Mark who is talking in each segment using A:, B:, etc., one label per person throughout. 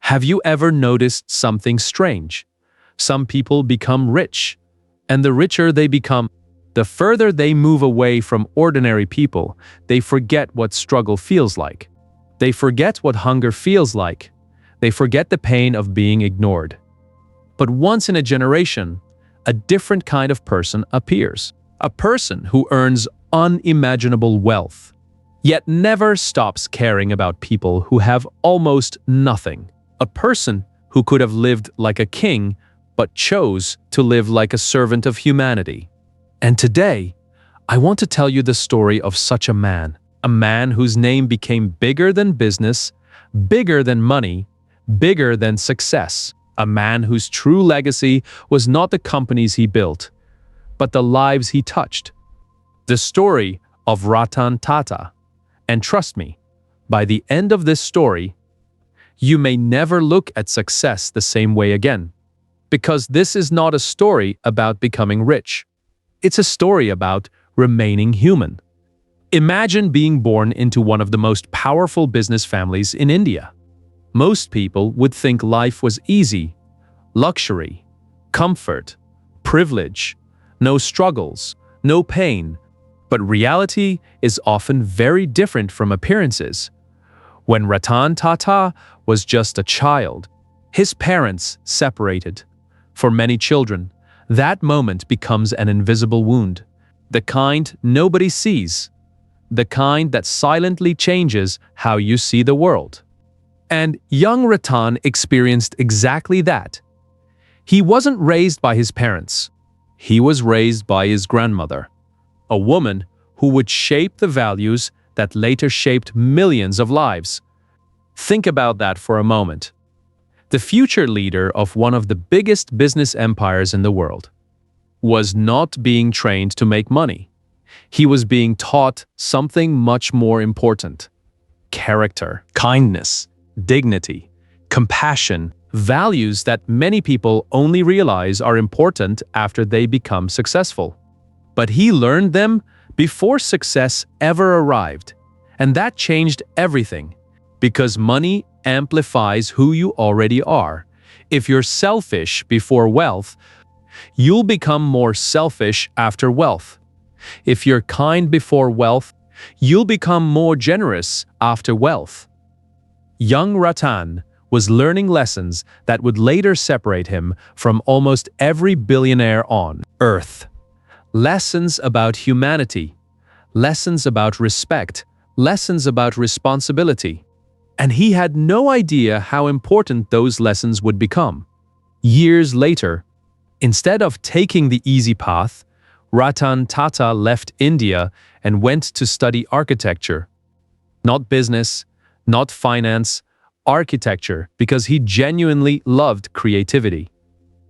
A: Have you ever noticed something strange? Some people become rich, and the richer they become, the further they move away from ordinary people. They forget what struggle feels like. They forget what hunger feels like. They forget the pain of being ignored. But once in a generation, a different kind of person appears. A person who earns unimaginable wealth, yet never stops caring about people who have almost nothing. A person who could have lived like a king, but chose to live like a servant of humanity. And today, I want to tell you the story of such a man whose name became bigger than business, bigger than money, bigger than success. A man whose true legacy was not the companies he built, but the lives he touched. The story of Ratan Tata. And trust me, by the end of this story, you may never look at success the same way again. Because this is not a story about becoming rich. It's a story about remaining human. Imagine being born into one of the most powerful business families in India. Most people would think life was easy, luxury, comfort, privilege, no struggles, no pain. But reality is often very different from appearances. When Ratan Tata was just a child, his parents separated. For many children, that moment becomes an invisible wound, the kind nobody sees, the kind that silently changes how you see the world. And young Ratan experienced exactly that. He wasn't raised by his parents. He was raised by his grandmother, a woman who would shape the values that later shaped millions of lives. Think about that for a moment. The future leader of one of the biggest business empires in the world was not being trained to make money. He was being taught something much more important: character, kindness, dignity, compassion, values that many people only realize are important after they become successful. But he learned them before success ever arrived, and that changed everything. Because money amplifies who you already are. If you're selfish before wealth, you'll become more selfish after wealth. If you're kind before wealth, you'll become more generous after wealth. Young Ratan was learning lessons that would later separate him from almost every billionaire on earth. Lessons about humanity, lessons about respect, lessons about responsibility. And he had no idea how important those lessons would become. Years later, instead of taking the easy path, Ratan Tata left India and went to study architecture. Not business, not finance, architecture, because he genuinely loved creativity.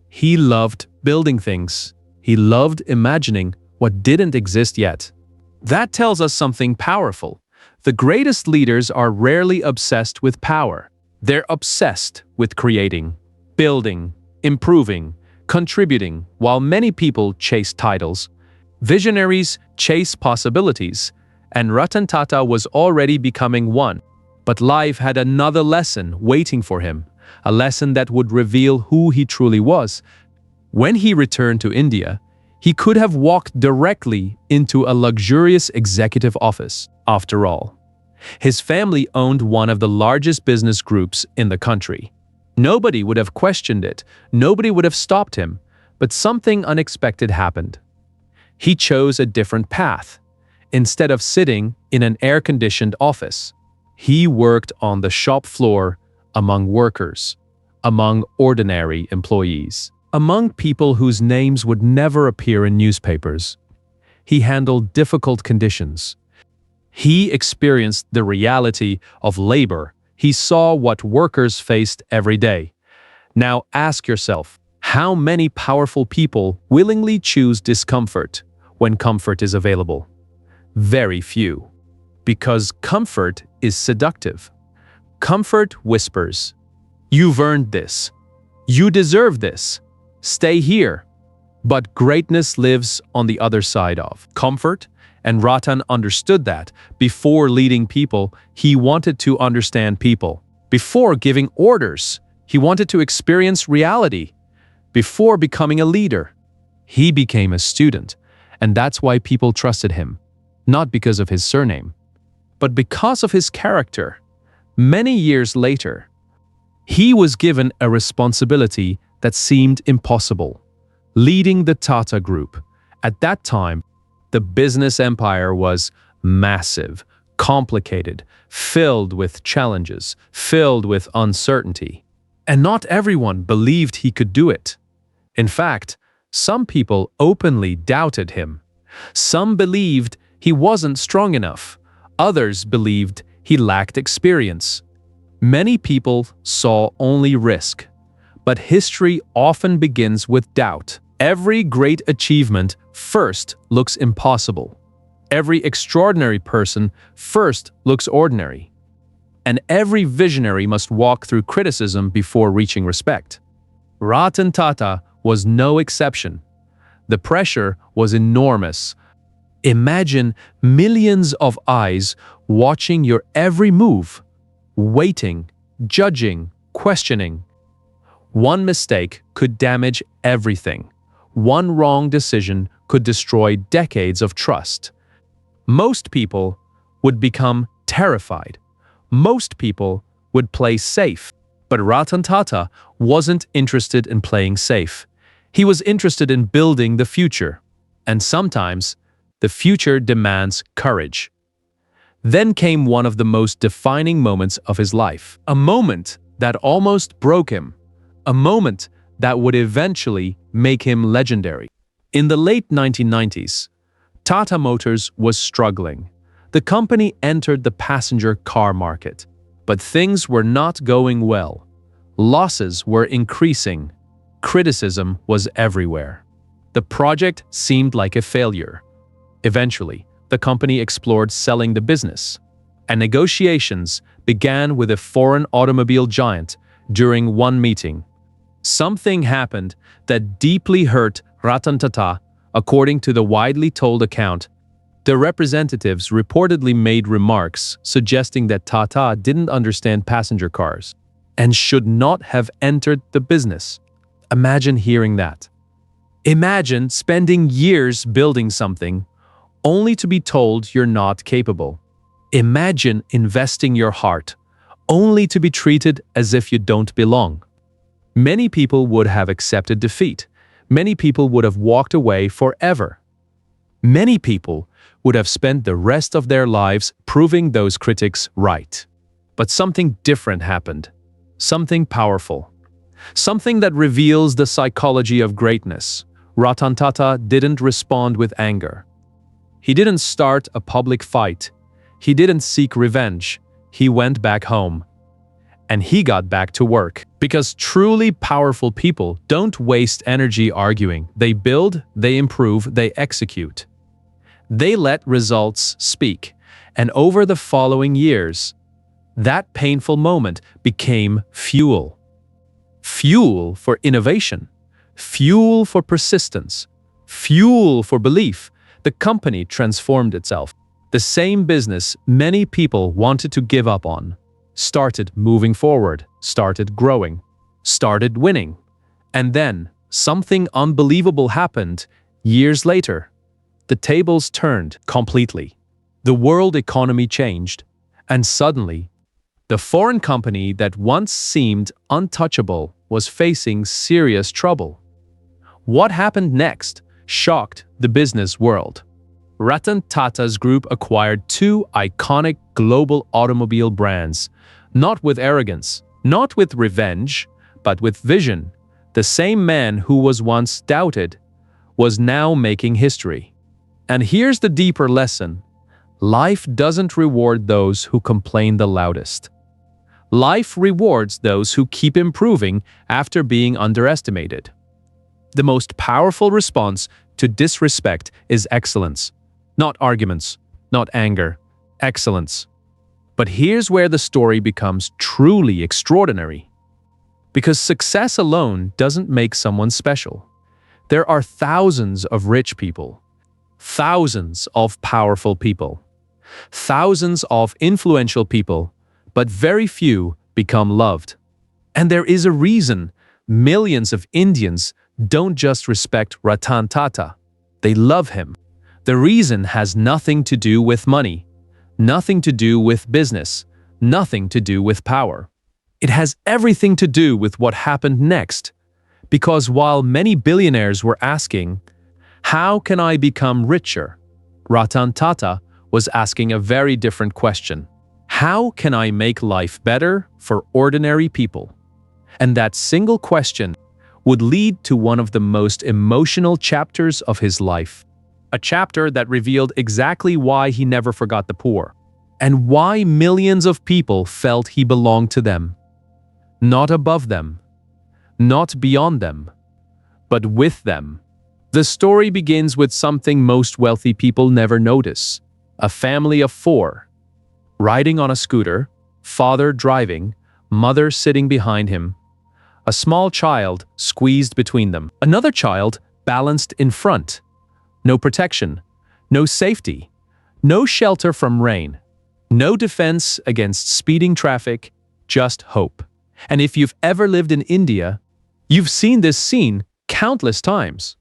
A: He loved building things. He loved imagining what didn't exist yet. That tells us something powerful. The greatest leaders are rarely obsessed with power. They're obsessed with creating, building, improving, contributing. While many people chase titles, visionaries chase possibilities, and Ratan Tata was already becoming one. But life had another lesson waiting for him, a lesson that would reveal who he truly was. When he returned to India, he could have walked directly into a luxurious executive office. After all, his family owned one of the largest business groups in the country. Nobody would have questioned it. Nobody would have stopped him. But something unexpected happened. He chose a different path. Instead of sitting in an air-conditioned office, he worked on the shop floor among workers, among ordinary employees, among people whose names would never appear in newspapers. He handled difficult conditions. He experienced the reality of labor. He saw what workers faced every day. Now ask yourself, how many powerful people willingly choose discomfort when comfort is available? Very few. Because comfort is seductive. Comfort whispers, "You've earned this. You deserve this. Stay here." But greatness lives on the other side of comfort, and Ratan understood that. Before leading people, he wanted to understand people. Before giving orders, He wanted to experience reality before becoming a leader. He became a student, and that's why people trusted him, not because of his surname, but because of his character. Many years later, he was given a responsibility that seemed impossible: leading the Tata Group. At that time, the business empire was massive, complicated, filled with challenges, filled with uncertainty. And not everyone believed he could do it. In fact, some people openly doubted him. Some believed he wasn't strong enough. Others believed he lacked experience. Many people saw only risk. But history often begins with doubt. Every great achievement first looks impossible. Every extraordinary person first looks ordinary. And every visionary must walk through criticism before reaching respect. Ratan Tata was no exception. The pressure was enormous. Imagine millions of eyes watching your every move, waiting, judging, questioning. One mistake could damage everything. One wrong decision could destroy decades of trust. Most people would become terrified. Most people would play safe. But Ratan Tata wasn't interested in playing safe. He was interested in building the future. And sometimes, the future demands courage. Then came one of the most defining moments of his life. A moment that almost broke him. A moment that would eventually make him legendary. In the late 1990s, Tata Motors was struggling. The company entered the passenger car market, but things were not going well. Losses were increasing. Criticism was everywhere. The project seemed like a failure. Eventually, the company explored selling the business, and negotiations began with a foreign automobile giant. During one meeting, something happened that deeply hurt Ratan Tata. According to the widely told account, the representatives reportedly made remarks suggesting that Tata didn't understand passenger cars and should not have entered the business. Imagine hearing that. Imagine spending years building something only to be told you're not capable. Imagine investing your heart only to be treated as if you don't belong. Many people would have accepted defeat. Many people would have walked away forever. Many people would have spent the rest of their lives proving those critics right. But something different happened. Something powerful. Something that reveals the psychology of greatness. Ratan Tata didn't respond with anger. He didn't start a public fight. He didn't seek revenge. He went back home. And he got back to work. Because truly powerful people don't waste energy arguing. They build, they improve, they execute. They let results speak. And over the following years, that painful moment became fuel. Fuel for innovation. Fuel for persistence. Fuel for belief. The company transformed itself. The same business many people wanted to give up on started moving forward, started growing, started winning. And then something unbelievable happened years later. The tables turned completely. The world economy changed, and suddenly, the foreign company that once seemed untouchable was facing serious trouble. What happened next shocked the business world. Ratan Tata's group acquired two iconic global automobile brands, not with arrogance, not with revenge, but with vision. The same man who was once doubted was now making history. And here's the deeper lesson. Life doesn't reward those who complain the loudest. Life rewards those who keep improving after being underestimated. The most powerful response to disrespect is excellence. Not arguments, not anger, excellence. But here's where the story becomes truly extraordinary. Because success alone doesn't make someone special. There are thousands of rich people, thousands of powerful people, thousands of influential people, but very few become loved. And there is a reason millions of Indians don't just respect Ratan Tata, they love him. The reason has nothing to do with money, nothing to do with business, nothing to do with power. It has everything to do with what happened next. Because while many billionaires were asking, "How can I become richer?" Ratan Tata was asking a very different question. How can I make life better for ordinary people? And that single question would lead to one of the most emotional chapters of his life. A chapter that revealed exactly why he never forgot the poor, and why millions of people felt he belonged to them. Not above them, not beyond them, but with them. The story begins with something most wealthy people never notice. A family of four, riding on a scooter, father driving, mother sitting behind him, a small child squeezed between them, another child balanced in front. No protection, no safety, no shelter from rain, no defense against speeding traffic, just hope. And if you've ever lived in India, you've seen this scene countless times.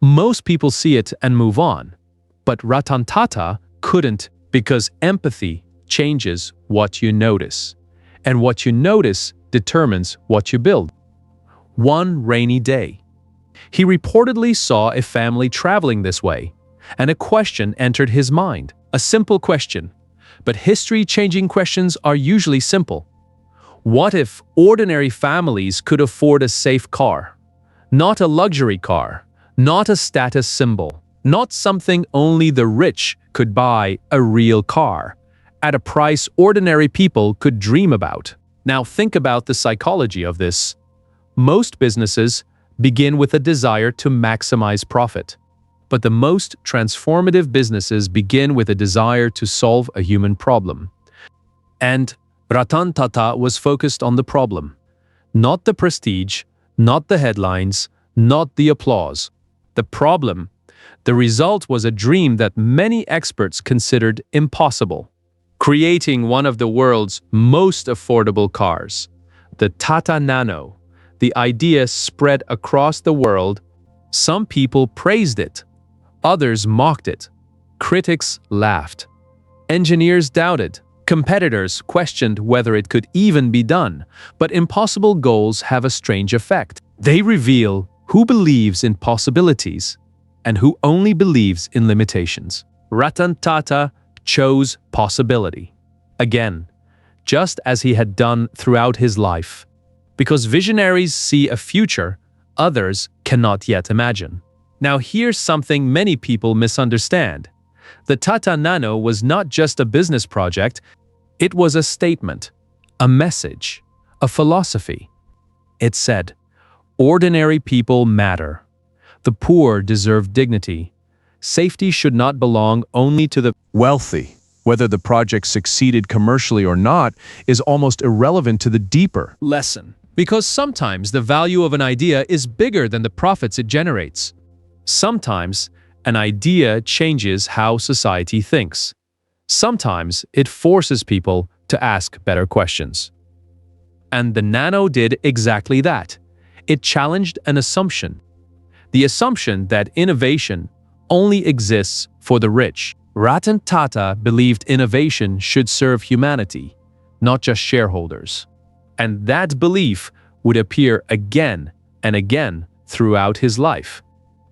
A: Most people see it and move on. But Ratan Tata couldn't, because empathy changes what you notice. And what you notice determines what you build. One rainy day, he reportedly saw a family traveling this way, and a question entered his mind. A simple question. But history-changing questions are usually simple. What if ordinary families could afford a safe car? Not a luxury car, not a status symbol, not something only the rich could buy, a real car, at a price ordinary people could dream about. Now think about the psychology of this. Most businesses begin with a desire to maximize profit. But the most transformative businesses begin with a desire to solve a human problem. And Ratan Tata was focused on the problem. Not the prestige, not the headlines, not the applause. The problem. The result was a dream that many experts considered impossible. Creating one of the world's most affordable cars. The Tata Nano. The idea spread across the world. Some people praised it. Others mocked it. Critics laughed. Engineers doubted. Competitors questioned whether it could even be done. But impossible goals have a strange effect. They reveal who believes in possibilities and who only believes in limitations. Ratan Tata chose possibility. Again, just as he had done throughout his life. Because visionaries see a future others cannot yet imagine. Now here's something many people misunderstand. The Tata Nano was not just a business project, it was a statement, a message, a philosophy. It said, ordinary people matter. The poor deserve dignity. Safety should not belong only to the
B: wealthy. Whether the project succeeded commercially or not is almost irrelevant to the deeper
A: lesson. Because sometimes the value of an idea is bigger than the profits it generates. Sometimes an idea changes how society thinks. Sometimes it forces people to ask better questions. And the Nano did exactly that. It challenged an assumption. The assumption that innovation only exists for the rich. Ratan Tata believed innovation should serve humanity, not just shareholders. And that belief would appear again and again throughout his life.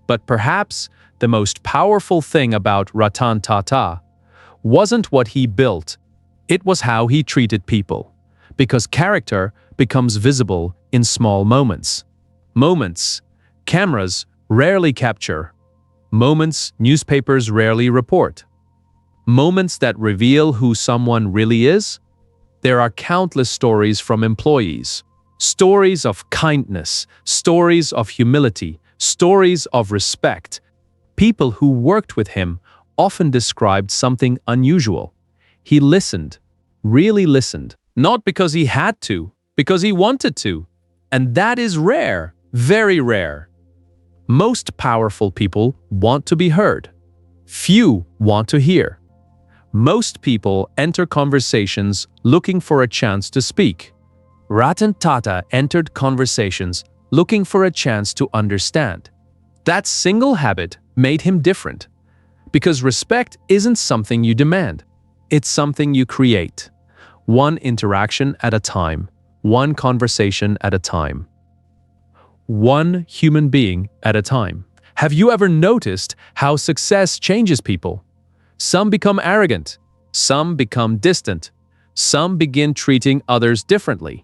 A: But perhaps the most powerful thing about Ratan Tata wasn't what he built, it was how he treated people. Because character becomes visible in small moments. Moments cameras rarely capture. Moments newspapers rarely report. Moments that reveal who someone really is. There are countless stories from employees. Stories of kindness, stories of humility, stories of respect. People who worked with him often described something unusual. He listened, really listened, not because he had to, because he wanted to. And that is rare, very rare. Most powerful people want to be heard. Few want to hear. Most people enter conversations looking for a chance to speak. Ratan Tata entered conversations looking for a chance to understand. That single habit made him different, because respect isn't something you demand. It's something you create, one interaction at a time, one conversation at a time, one human being at a time. Have you ever noticed how success changes people? Some become arrogant, some become distant, some begin treating others differently.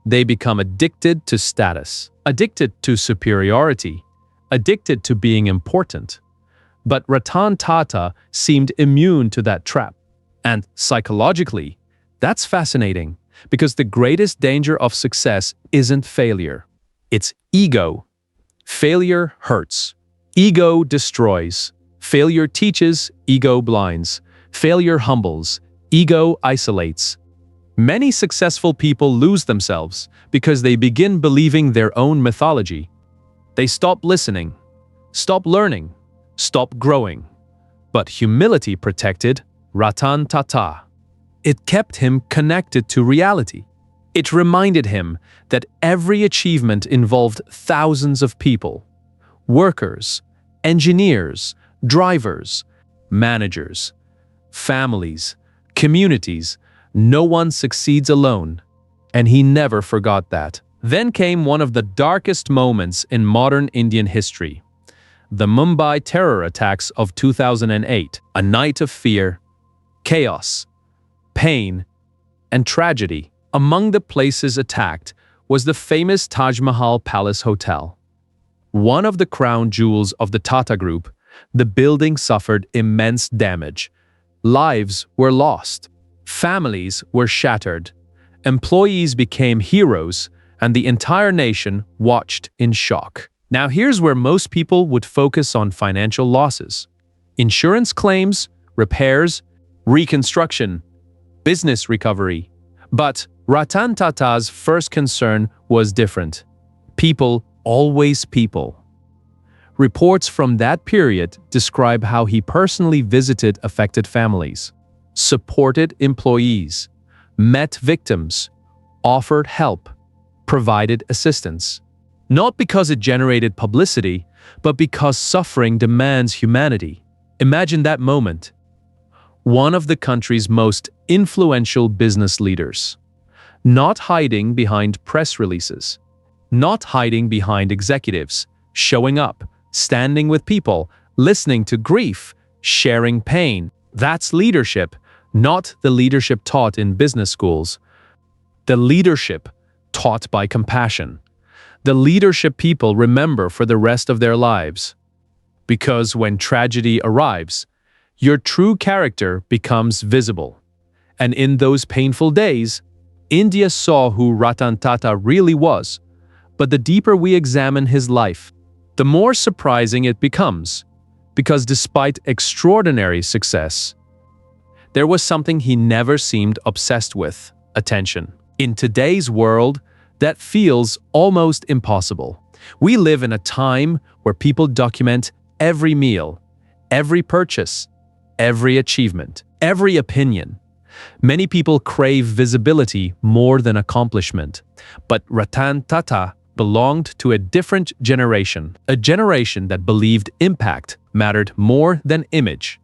A: They become addicted to status, addicted to superiority, addicted to being important. But Ratan Tata seemed immune to that trap. And psychologically, that's fascinating, because the greatest danger of success isn't failure. It's ego. Failure hurts. Ego destroys. Failure teaches, ego blinds. Failure humbles. Ego isolates. Many successful people lose themselves because they begin believing their own mythology. They stop listening, stop learning, stop growing. But humility protected Ratan Tata. It kept him connected to reality. It reminded him that every achievement involved thousands of people: workers, engineers, drivers, managers, families, communities. No one succeeds alone, and he never forgot that. Then came one of the darkest moments in modern Indian history: the Mumbai terror attacks of 2008, a night of fear, chaos, pain, and tragedy. Among the places attacked was the famous Taj Mahal Palace Hotel. One of the crown jewels of the Tata Group, the building suffered immense damage. Lives were lost. Families were shattered. Employees became heroes, and the entire nation watched in shock. Now here's where most people would focus on financial losses: insurance claims, repairs, reconstruction, business recovery. But Ratan Tata's first concern was different. People, always people. Reports from that period describe how he personally visited affected families, supported employees, met victims, offered help, provided assistance. Not because it generated publicity, but because suffering demands humanity. Imagine that moment. One of the country's most influential business leaders, not hiding behind press releases, not hiding behind executives, showing up, standing with people, listening to grief, sharing pain. That's leadership, not the leadership taught in business schools. The leadership taught by compassion. The leadership people remember for the rest of their lives. Because when tragedy arrives, your true character becomes visible. And in those painful days, India saw who Ratan Tata really was. But the deeper we examine his life, the more surprising it becomes. Because despite extraordinary success, there was something he never seemed obsessed with: attention. In today's world, that feels almost impossible. We live in a time where people document every meal, every purchase, every achievement, every opinion. Many people crave visibility more than accomplishment. But Ratan Tata belonged to a different generation, a generation that believed impact mattered more than image.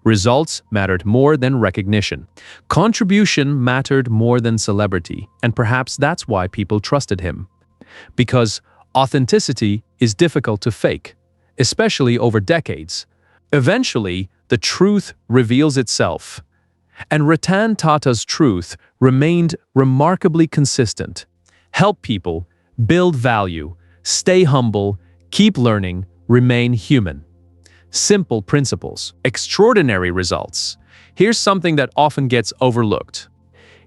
A: Results mattered more than recognition. Contribution mattered more than celebrity, and perhaps that's why people trusted him. Because authenticity is difficult to fake, especially over decades. Eventually, the truth reveals itself. And Ratan Tata's truth remained remarkably consistent. Help people, build value, stay humble, keep learning, remain human. Simple principles, extraordinary results. Here's something that often gets overlooked.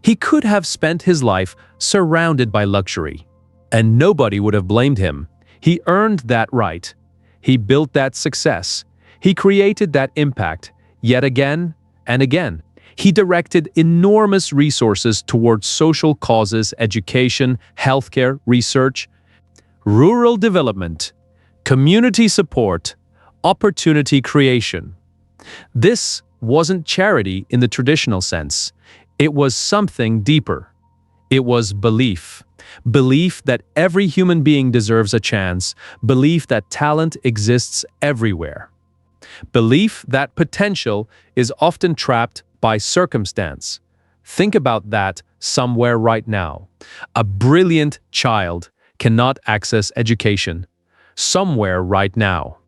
A: He could have spent his life surrounded by luxury, and nobody would have blamed him. He earned that right. He built that success. He created that impact, yet again and again. He directed enormous resources towards social causes, education, healthcare, research, rural development, community support, opportunity creation. This wasn't charity in the traditional sense. It was something deeper. It was belief. Belief that every human being deserves a chance, belief that talent exists everywhere. Belief that potential is often trapped by circumstance. Think about that somewhere right now. A brilliant child cannot access education. Somewhere right now.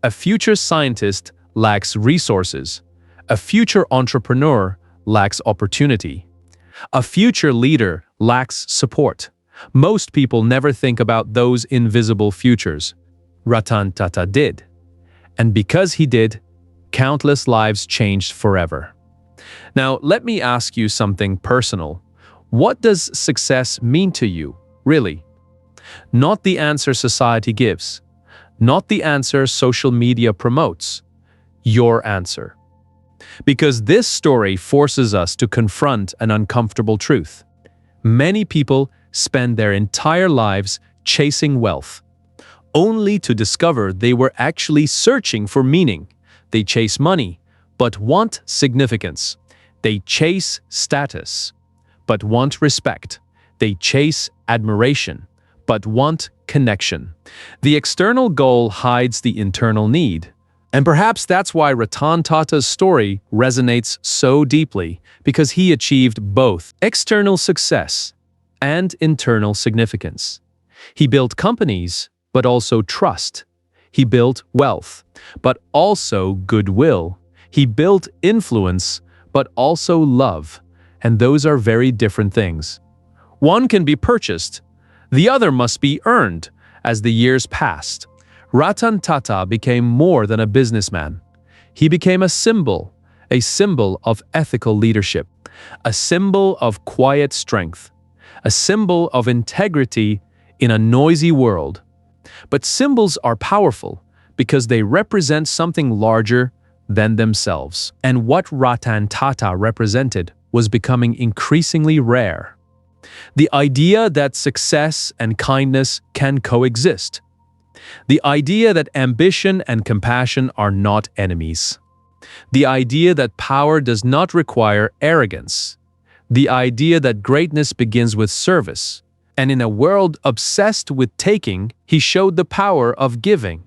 A: A future scientist lacks resources. A future entrepreneur lacks opportunity. A future leader lacks support. Most people never think about those invisible futures. Ratan Tata did. And because he did, countless lives changed forever. Now, let me ask you something personal. What does success mean to you, really? Not the answer society gives. Not the answer social media promotes. Your answer. Because this story forces us to confront an uncomfortable truth. Many people spend their entire lives chasing wealth, only to discover they were actually searching for meaning. They chase money, but want significance. They chase status, but want respect. They chase admiration, but want connection. The external goal hides the internal need. And perhaps that's why Ratan Tata's story resonates so deeply, because he achieved both external success and internal significance. He built companies, but also trust. He built wealth, but also goodwill. He built influence, but also love. And those are very different things. One can be purchased, the other must be earned. As the years passed, Ratan Tata became more than a businessman. He became a symbol of ethical leadership, a symbol of quiet strength, a symbol of integrity in a noisy world. But symbols are powerful because they represent something larger than themselves. And what Ratan Tata represented was becoming increasingly rare. The idea that success and kindness can coexist. The idea that ambition and compassion are not enemies. The idea that power does not require arrogance. The idea that greatness begins with service. And in a world obsessed with taking, he showed the power of giving.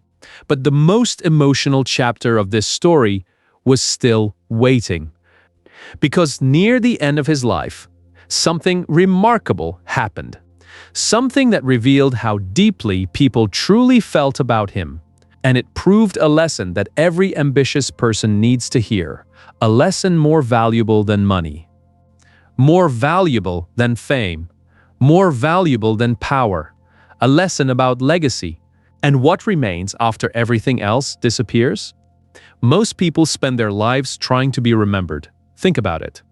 A: But the most emotional chapter of this story was still waiting. Because near the end of his life, something remarkable happened. Something that revealed how deeply people truly felt about him. And it proved a lesson that every ambitious person needs to hear. A lesson more valuable than money. More valuable than fame. More valuable than power. A lesson about legacy. And what remains after everything else disappears? Most people spend their lives trying to be remembered. Think about it.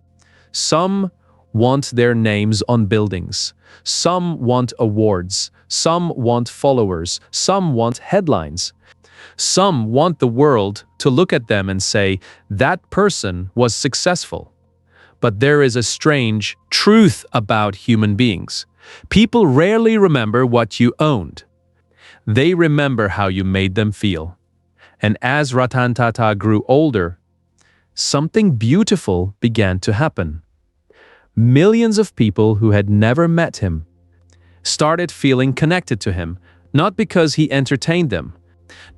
A: Some want their names on buildings. Some want awards. Some want followers. Some want headlines. Some want the world to look at them and say, that person was successful. But there is a strange truth about human beings. People rarely remember what you owned. They remember how you made them feel. And as Ratan Tata grew older, something beautiful began to happen. Millions of people who had never met him started feeling connected to him, not because he entertained them,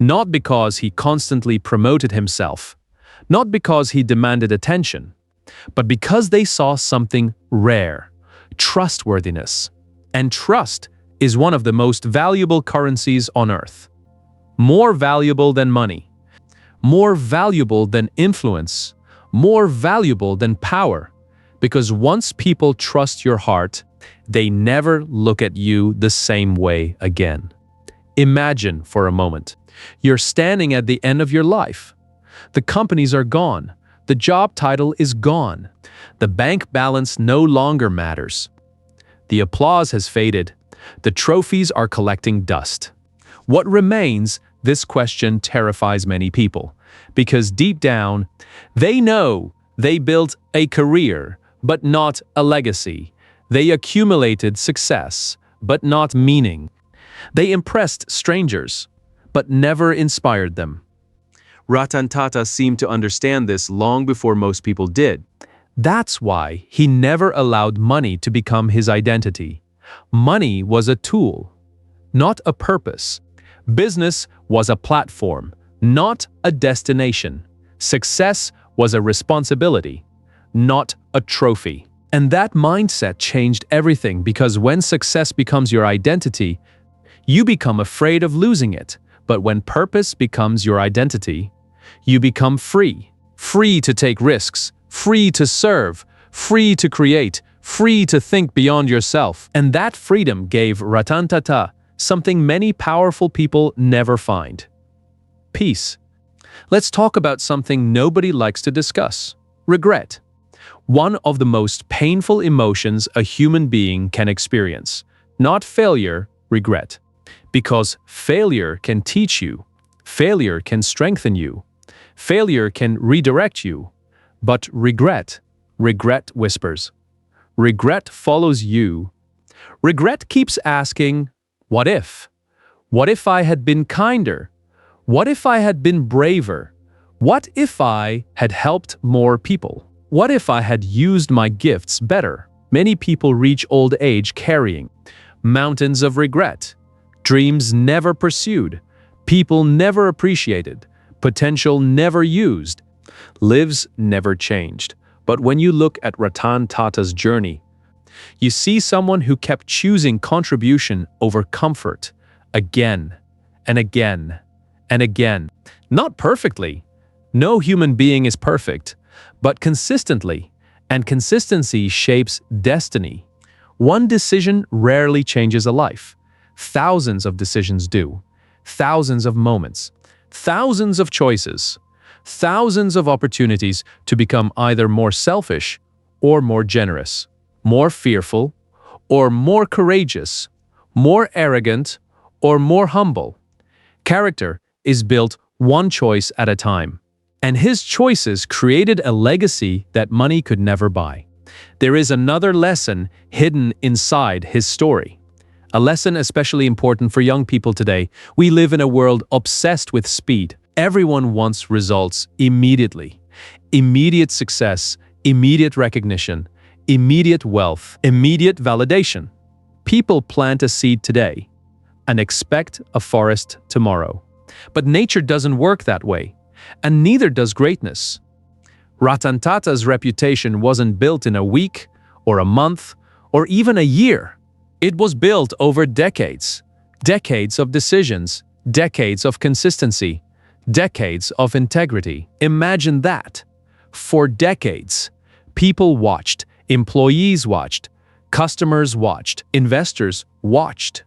A: not because he constantly promoted himself, not because he demanded attention, but because they saw something rare, trustworthiness. And trust is one of the most valuable currencies on earth. More valuable than money, more valuable than influence, more valuable than power. Because once people trust your heart, they never look at you the same way again. Imagine for a moment, you're standing at the end of your life. The companies are gone. The job title is gone. The bank balance no longer matters. The applause has faded. The trophies are collecting dust. What remains? This question terrifies many people. Because deep down, they know they built a career, but not a legacy. They accumulated success, but not meaning. They impressed strangers, but never inspired them. Ratan Tata seemed to understand this long before most people did. That's why he never allowed money to become his identity. Money was a tool, not a purpose. Business was a platform, not a destination. Success was a responsibility, not a trophy. And that mindset changed everything, because when success becomes your identity, you become afraid of losing it. But when purpose becomes your identity, you become free. Free to take risks, free to serve, free to create, free to think beyond yourself. And that freedom gave Ratan Tata something many powerful people never find: peace. Let's talk about something nobody likes to discuss: regret. One of the most painful emotions a human being can experience. Not failure, regret. Because failure can teach you, failure can strengthen you, failure can redirect you. But regret whispers. Regret follows you. Regret keeps asking, what if? What if I had been kinder? What if I had been braver? What if I had helped more people? What if I had used my gifts better? Many people reach old age carrying mountains of regret. Dreams never pursued, people never appreciated, potential never used, lives never changed. But when you look at Ratan Tata's journey, you see someone who kept choosing contribution over comfort again and again and again. Not perfectly. No human being is perfect, but consistently, and consistency shapes destiny. One decision rarely changes a life. Thousands of decisions do. Thousands of moments. Thousands of choices. Thousands of opportunities to become either more selfish or more generous, more fearful or more courageous, more arrogant or more humble. Character is built one choice at a time, and his choices created a legacy that money could never buy. There is another lesson hidden inside his story. A lesson especially important for young people today. We live in a world obsessed with speed. Everyone wants results immediately. Immediate success, immediate recognition, immediate wealth, immediate validation. People plant a seed today and expect a forest tomorrow. But nature doesn't work that way, and neither does greatness. Ratan Tata's reputation wasn't built in a week or a month or even a year. It was built over decades. Decades of decisions, decades of consistency, decades of integrity. Imagine that. For decades, people watched, employees watched, customers watched, investors watched,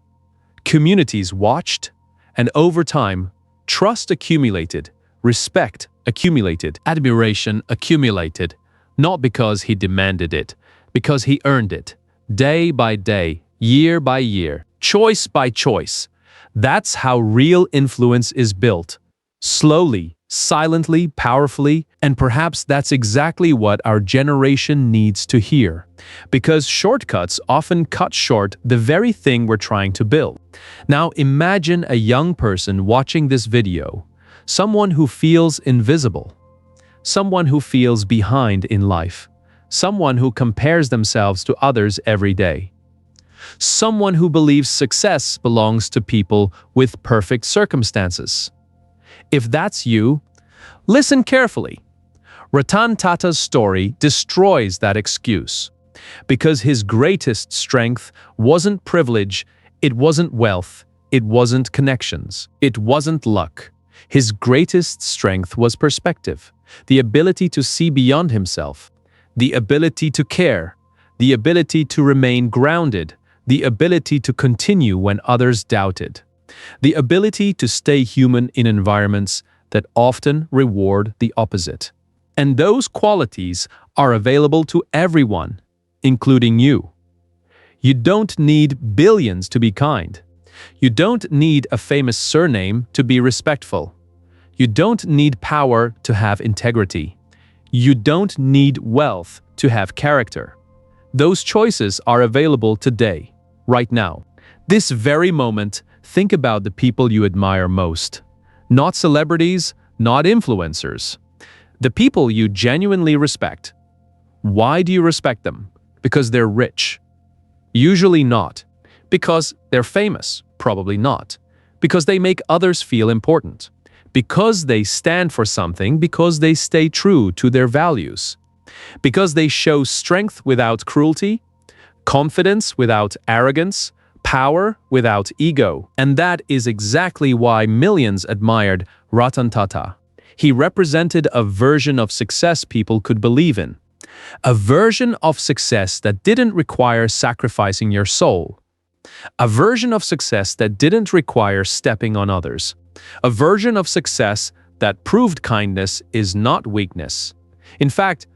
A: communities watched, and over time, trust accumulated, respect accumulated, admiration accumulated, not because he demanded it, because he earned it, day by day, year by year, choice by choice. That's how real influence is built. Slowly, silently, powerfully, and perhaps that's exactly what our generation needs to hear. Because shortcuts often cut short the very thing we're trying to build. Now imagine a young person watching this video, someone who feels invisible, someone who feels behind in life, someone who compares themselves to others every day. Someone who believes success belongs to people with perfect circumstances. If that's you, listen carefully. Ratan Tata's story destroys that excuse. Because his greatest strength wasn't privilege, it wasn't wealth, it wasn't connections, it wasn't luck. His greatest strength was perspective, the ability to see beyond himself, the ability to care, the ability to remain grounded, the ability to continue when others doubted, the ability to stay human in environments that often reward the opposite. And those qualities are available to everyone, including you. You don't need billions to be kind. You don't need a famous surname to be respectful. You don't need power to have integrity. You don't need wealth to have character. Those choices are available today, right now. This very moment, think about the people you admire most. Not celebrities, not influencers. The people you genuinely respect. Why do you respect them? Because they're rich. Usually not. Because they're famous? Probably not. Because they make others feel important. Because they stand for something, because they stay true to their values. Because they show strength without cruelty, confidence without arrogance, power without ego. And that is exactly why millions admired Ratan Tata. He represented a version of success people could believe in. A version of success that didn't require sacrificing your soul. A version of success that didn't require stepping on others. A version of success that proved kindness is not weakness. In fact,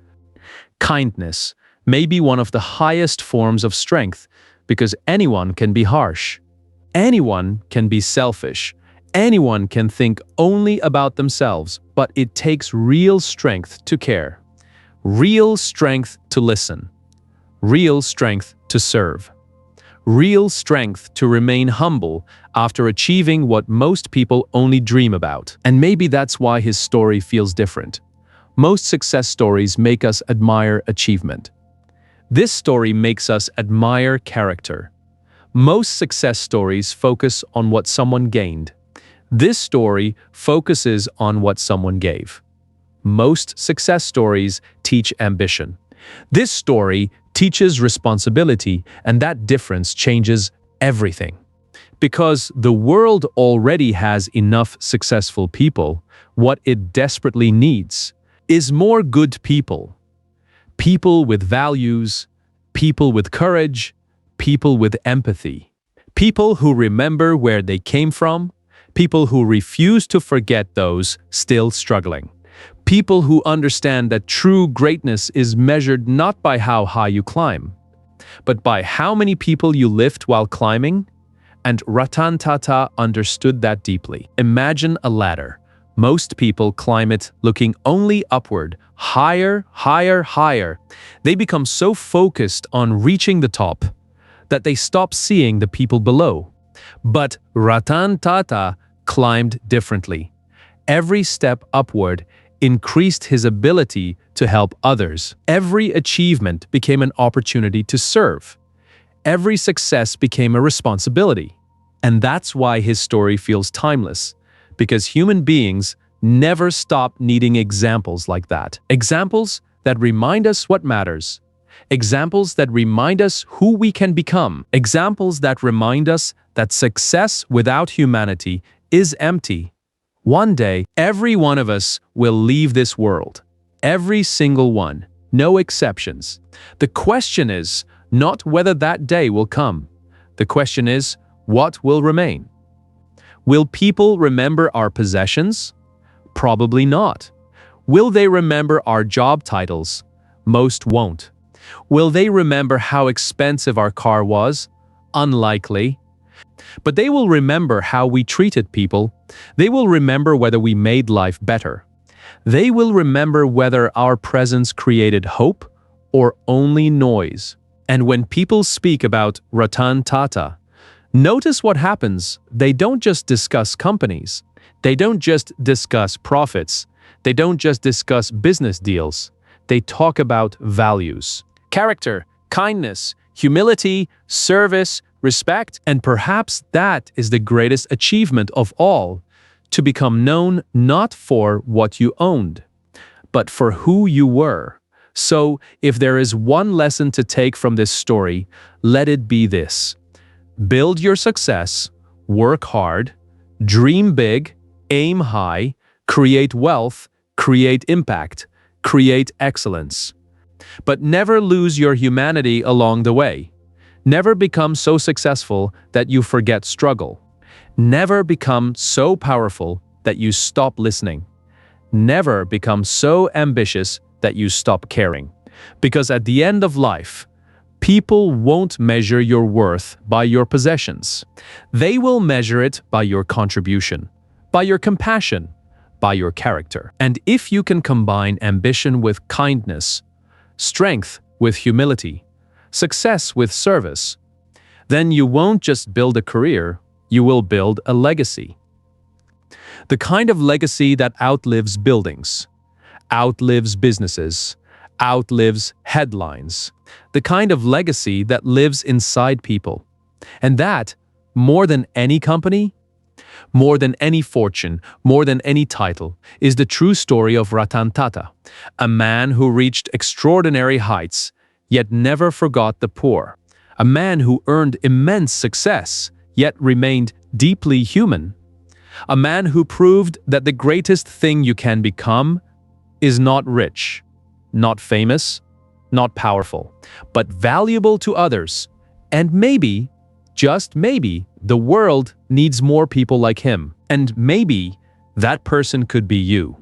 A: kindness may be one of the highest forms of strength because anyone can be harsh. Anyone can be selfish. Anyone can think only about themselves, but it takes real strength to care. Real strength to listen. Real strength to serve. Real strength to remain humble after achieving what most people only dream about. And maybe that's why his story feels different. Most success stories make us admire achievement. This story makes us admire character. Most success stories focus on what someone gained. This story focuses on what someone gave. Most success stories teach ambition. This story teaches responsibility, and that difference changes everything. Because the world already has enough successful people, what it desperately needs is more good people. People with values, people with courage, people with empathy. People who remember where they came from, people who refuse to forget those still struggling. People who understand that true greatness is measured not by how high you climb, but by how many people you lift while climbing. And Ratan Tata understood that deeply. Imagine a ladder. Most people climb it looking only upward, higher, higher, higher. They become so focused on reaching the top that they stop seeing the people below. But Ratan Tata climbed differently. Every step upward increased his ability to help others. Every achievement became an opportunity to serve. Every success became a responsibility. And that's why his story feels timeless, because human beings never stop needing examples like that. Examples that remind us what matters. Examples that remind us who we can become. Examples that remind us that success without humanity is empty. One day, every one of us will leave this world. Every single one, no exceptions. The question is not whether that day will come. The question is, what will remain? Will people remember our possessions? Probably not. Will they remember our job titles? Most won't. Will they remember how expensive our car was? Unlikely. But they will remember how we treated people. They will remember whether we made life better. They will remember whether our presence created hope or only noise. And when people speak about Ratan Tata, notice what happens. They don't just discuss companies. They don't just discuss profits. They don't just discuss business deals. They talk about values. Character, kindness, humility, service, respect, and perhaps that is the greatest achievement of all, to become known not for what you owned, but for who you were. So, if there is one lesson to take from this story, let it be this. Build your success, work hard, dream big, aim high, create wealth, create impact, create excellence. But never lose your humanity along the way. Never become so successful that you forget struggle. Never become so powerful that you stop listening. Never become so ambitious that you stop caring. Because at the end of life, people won't measure your worth by your possessions. They will measure it by your contribution, by your compassion, by your character. And if you can combine ambition with kindness, strength with humility, success with service, then you won't just build a career, you will build a legacy. The kind of legacy that outlives buildings, outlives businesses, outlives headlines. The kind of legacy that lives inside people. And that, more than any company, more than any fortune, more than any title, is the true story of Ratan Tata, a man who reached extraordinary heights, yet never forgot the poor. A man who earned immense success, yet remained deeply human. A man who proved that the greatest thing you can become is not rich, not famous, not powerful, but valuable to others. And maybe, just maybe, the world needs more people like him. And maybe that person could be you.